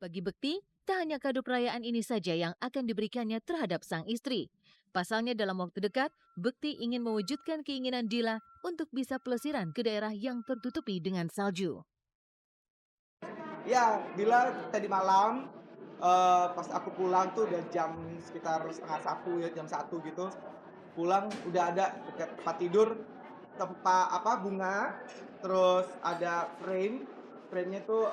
Bagi Bekti, tak hanya kado perayaan ini saja yang akan diberikannya terhadap sang istri. Pasalnya dalam waktu dekat, Bekti ingin mewujudkan keinginan Dila untuk bisa pelesiran ke daerah yang tertutupi dengan salju. Ya, Dila tadi malam, pas aku pulang tuh udah jam sekitar setengah satu ya, jam satu gitu. Pulang udah ada dekat tempat tidur, bunga, terus ada frame-nya tuh,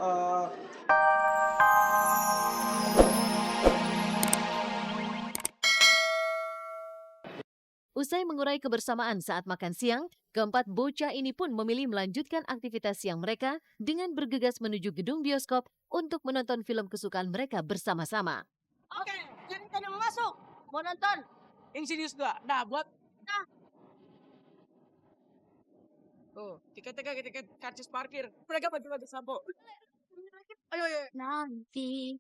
Usai mengurai kebersamaan saat makan siang, keempat bocah ini pun memilih melanjutkan aktivitas siang mereka dengan bergegas menuju gedung bioskop untuk menonton film kesukaan mereka bersama-sama. Oke, jadi kan mau masuk. Mau nonton? Yang serius gak? Nah, buat tuh, tiket karcis parkir. Mereka baju sampo. Ayo, ayo. Nanti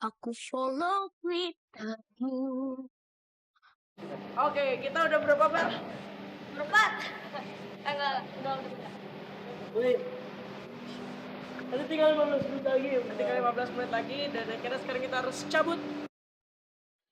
aku follow without. Oke, kita udah berapa bel? Berempat. Enggak, udah. Wih. Nanti tinggal 15 menit lagi. Tinggal 15 menit lagi dan akhirnya sekarang kita harus cabut.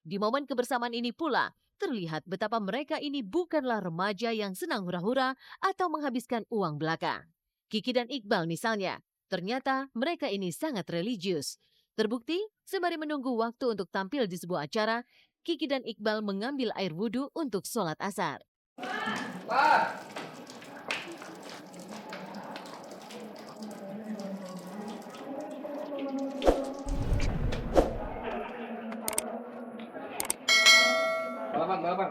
Di momen kebersamaan ini pula, terlihat betapa mereka ini bukanlah remaja yang senang hura-hura atau menghabiskan uang belaka. Kiki dan Iqbal misalnya, ternyata mereka ini sangat religius. Terbukti, sembari menunggu waktu untuk tampil di sebuah acara, Kiki dan Iqbal mengambil air wudhu untuk sholat asar. balapan.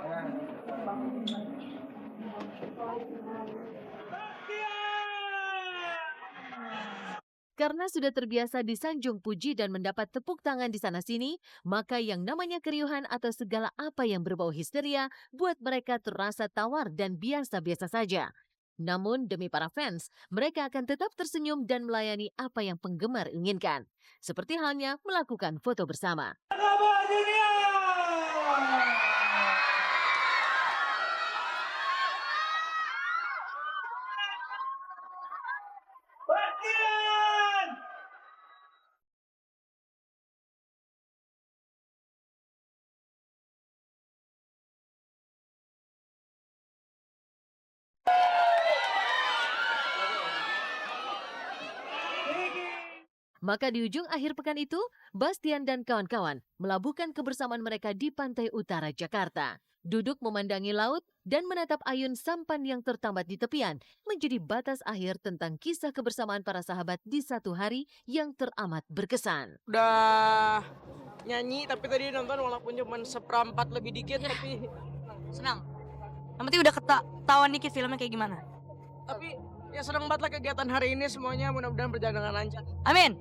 Karena sudah terbiasa disanjung puji dan mendapat tepuk tangan di sana-sini, maka yang namanya keriuhan atau segala apa yang berbau histeria buat mereka terasa tawar dan biasa-biasa saja. Namun demi para fans, mereka akan tetap tersenyum dan melayani apa yang penggemar inginkan. Seperti halnya melakukan foto bersama. Maka di ujung akhir pekan itu, Bastian dan kawan-kawan melabuhkan kebersamaan mereka di pantai utara Jakarta. Duduk memandangi laut dan menatap ayun sampan yang tertambat di tepian menjadi batas akhir tentang kisah kebersamaan para sahabat di satu hari yang teramat berkesan. Udah nyanyi tapi tadi nonton walaupun cuma seperempat lebih dikit tapi Senang. Yang penting udah ketahuan dikit filmnya kayak gimana. tapi ya senang banget lah kegiatan hari ini semuanya mudah-mudahan berjalan dengan lancar. Amin.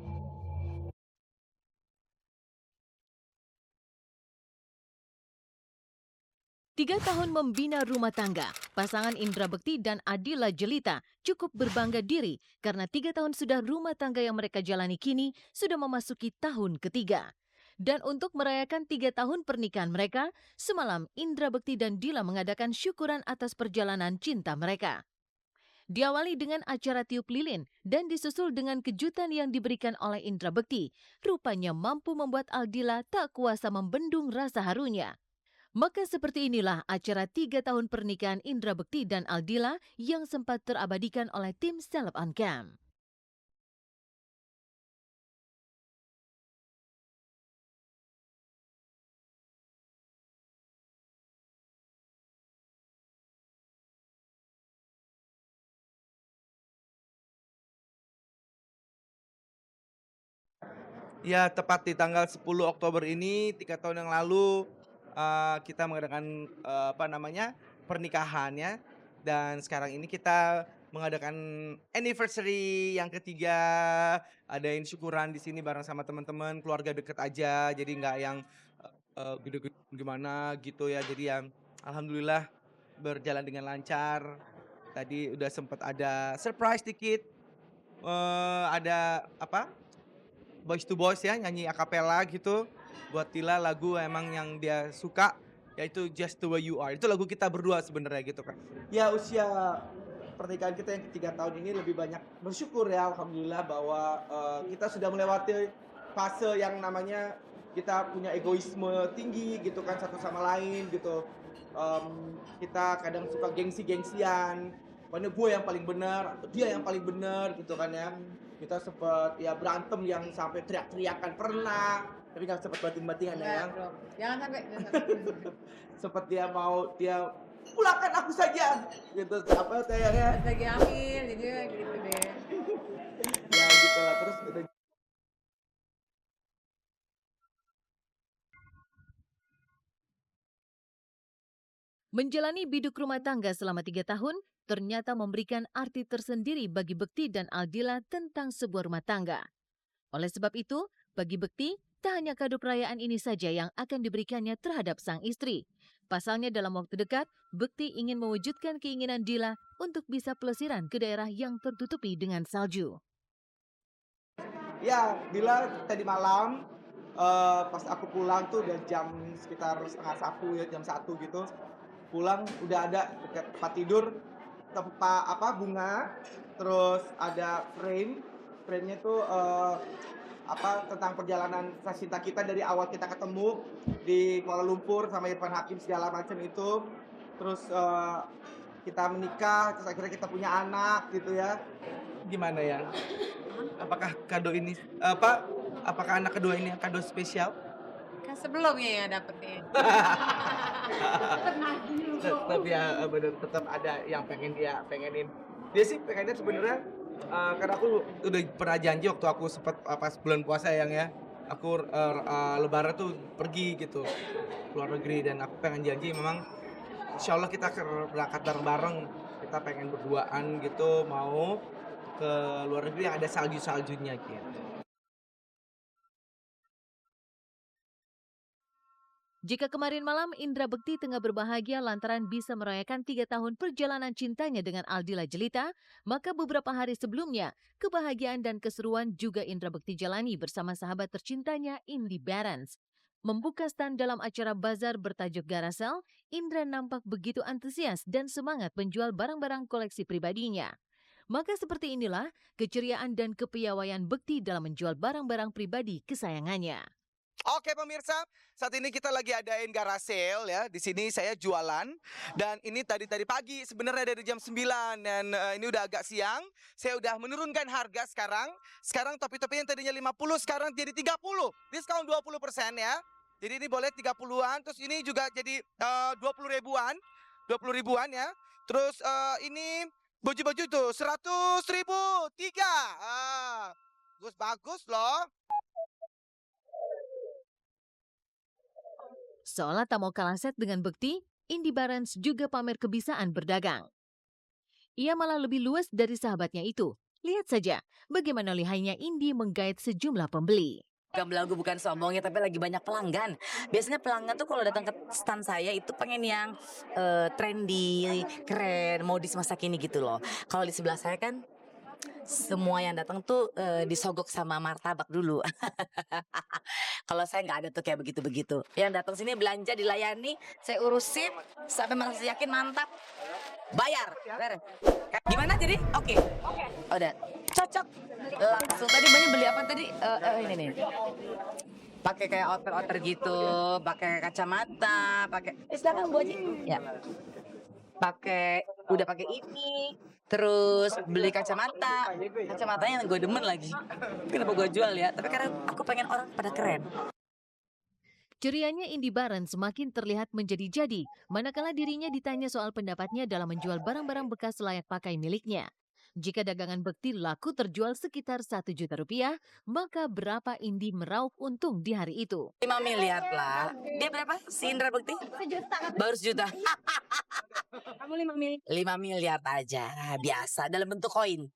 3 tahun membina rumah tangga, pasangan Indra Bekti dan Adila Jelita cukup berbangga diri karena 3 tahun sudah rumah tangga yang mereka jalani kini sudah memasuki tahun ketiga. Dan untuk merayakan 3 tahun pernikahan mereka, semalam Indra Bekti dan Dila mengadakan syukuran atas perjalanan cinta mereka. Diawali dengan acara tiup lilin dan disusul dengan kejutan yang diberikan oleh Indra Bekti, rupanya mampu membuat Aldila tak kuasa membendung rasa harunya. Maka seperti inilah acara 3 tahun pernikahan Indra Bekti dan Aldila yang sempat terabadikan oleh tim Celeb on Cam. Ya, tepat di tanggal 10 Oktober ini, 3 tahun yang lalu, kita mengadakan, pernikahan ya. Dan sekarang ini kita mengadakan anniversary yang ketiga, adain syukuran di sini bareng sama teman-teman, keluarga deket aja, jadi nggak yang, gede-gede gimana gitu ya. Jadi yang alhamdulillah berjalan dengan lancar. Tadi udah sempet ada surprise dikit, ada Boys to Boys ya, nyanyi akapela gitu buat Tila, lagu emang yang dia suka, yaitu Just the Way You Are. Itu lagu kita berdua sebenarnya gitu kan. Ya usia pernikahan kita yang ketiga tahun ini lebih banyak bersyukur ya alhamdulillah bahwa kita sudah melewati fase yang namanya kita punya egoisme tinggi gitu kan satu sama lain gitu. Kita kadang suka gengsi-gengsian, pokoknya gue yang paling benar atau dia yang paling benar gitu kan ya. Kita sempet ya berantem yang sampai teriak-teriakan pernah, tapi nggak sempet batin-batingan ya. Bro. Jangan sampai. Sempet dia pulangkan aku saja gitu apa kayaknya Lagi hamil, jadi gitu deh. ya gitu lah terus udah. Menjalani biduk rumah tangga selama 3 tahun ternyata memberikan arti tersendiri bagi Bekti dan Aldila tentang sebuah rumah tangga. Oleh sebab itu, bagi Bekti, tak hanya kado perayaan ini saja yang akan diberikannya terhadap sang istri. Pasalnya dalam waktu dekat, Bekti ingin mewujudkan keinginan Dila untuk bisa pelesiran ke daerah yang tertutupi dengan salju. Ya, Dila tadi malam pas aku pulang tuh udah jam sekitar 12:30 ya, jam 1 gitu. Pulang udah ada dekat tempat tidur bunga, terus ada frame-nya tuh tentang perjalanan cinta kita dari awal kita ketemu di Kuala Lumpur sama Irfan Hakim segala macam itu. Terus kita menikah, terus akhirnya kita punya anak gitu ya. Gimana ya? Apakah kado ini apakah anak kedua ini kado spesial? Kan sebelumnya ya dapetnya. Tetap ya benar, tetap ada yang pengenin. Dia sih pengennya sebenarnya karena aku udah pernah janji waktu aku sempat pas bulan puasa ya. Aku lebaran tuh pergi gitu luar negeri dan aku pengen janji memang insya Allah kita berangkat bareng-bareng, kita pengen berduaan gitu mau ke luar negeri yang ada salju-saljunya gitu. Jika kemarin malam Indra Bekti tengah berbahagia lantaran bisa merayakan 3 tahun perjalanan cintanya dengan Aldila Jelita, maka beberapa hari sebelumnya, kebahagiaan dan keseruan juga Indra Bekti jalani bersama sahabat tercintanya Indy Barens. Membuka stand dalam acara bazar bertajuk Garasel, Indra nampak begitu antusias dan semangat menjual barang-barang koleksi pribadinya. Maka seperti inilah keceriaan dan kepiawaian Bekti dalam menjual barang-barang pribadi kesayangannya. Oke pemirsa, saat ini kita lagi adain garage sale ya. Di sini saya jualan dan ini tadi pagi sebenarnya dari jam 9 dan ini udah agak siang. Saya udah menurunkan harga sekarang. Sekarang topi-topi yang tadinya 50 sekarang jadi 30. Diskon 20% ya. Jadi ini boleh 30-an, terus ini juga jadi 20 ribuan ya. Terus ini baju-baju tuh 100.000 3. Bagus loh. Seolah tak mau kalah set dengan Bekti, Indy Barens juga pamer kebisaan berdagang. Ia malah lebih luas dari sahabatnya itu. Lihat saja bagaimana lihainya Indy menggait sejumlah pembeli. Gak belagu bukan sombongnya, tapi lagi banyak pelanggan. Biasanya pelanggan tuh kalau datang ke stand saya itu pengen yang trendy, keren, modis masa kini gitu loh. Kalau di sebelah saya kan semua yang datang tuh disogok sama martabak dulu. Kalau saya nggak ada tuh kayak begitu-begitu. Yang datang sini belanja dilayani, saya urusin sampai merasa yakin mantap. Bayar. Gimana jadi? Oke. Udah cocok. Langsung tadi banyak beli apa tadi? Ini nih. Pakai kayak outer gitu, pakai kacamata, pakai silakan Bu Haji. Ya. Udah pakai ini. Terus beli kacamatanya yang gue demen lagi. Kenapa gue jual ya? Tapi karena aku pengen orang pada keren. Cerianya Indy Barens semakin terlihat menjadi-jadi, manakala dirinya ditanya soal pendapatnya dalam menjual barang-barang bekas layak pakai miliknya. Jika dagangan Bekti laku terjual sekitar 1 juta rupiah, maka berapa Indy meraup untung di hari itu? 5 miliar lah. Dia berapa si Indra Bekti? 1 juta. Baru 1 juta. Kamu 5 miliar. 5 miliar aja, biasa dalam bentuk koin.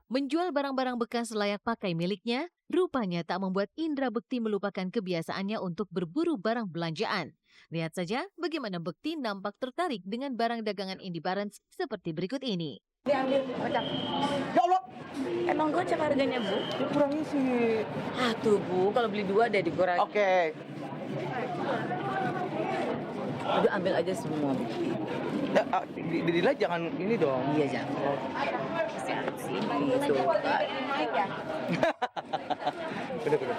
Menjual barang-barang bekas layak pakai miliknya, rupanya tak membuat Indra Bekti melupakan kebiasaannya untuk berburu barang belanjaan. Lihat saja bagaimana Bekti nampak tertarik dengan barang dagangan Indy Barens seperti berikut ini. Diambil, kocak. Ya Allah, emang gocap harganya Bu? Dikurangi sih. Ah tuh Bu, kalau beli 2 deh dikurangi. Oke. Udah ambil aja semua bukti. Dila jangan ini dong. Iya jangan. Gitu. Bener-bener.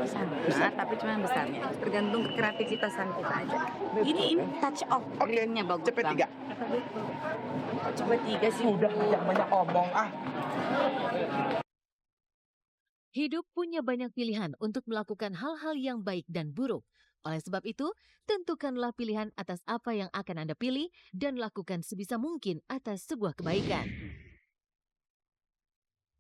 Sama, tapi cuma besarnya. Tergantung kreativitasan kita aja. Ini touch off Oke, ringnya bagus cepet banget. 3. Coba 3 sih. Udah jangan banyak omong ah. Hidup punya banyak pilihan untuk melakukan hal-hal yang baik dan buruk. Oleh sebab itu, tentukanlah pilihan atas apa yang akan Anda pilih dan lakukan sebisa mungkin atas sebuah kebaikan.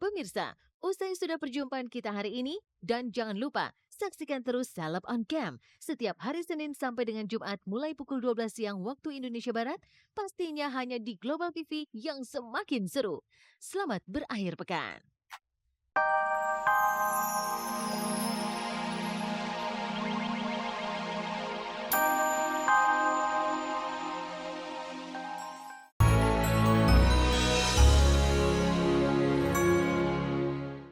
Pemirsa, usai sudah perjumpaan kita hari ini, dan jangan lupa saksikan terus Celeb on Cam setiap hari Senin sampai dengan Jumat mulai pukul 12 siang waktu Indonesia Barat, pastinya hanya di Global TV yang semakin seru. Selamat berakhir pekan.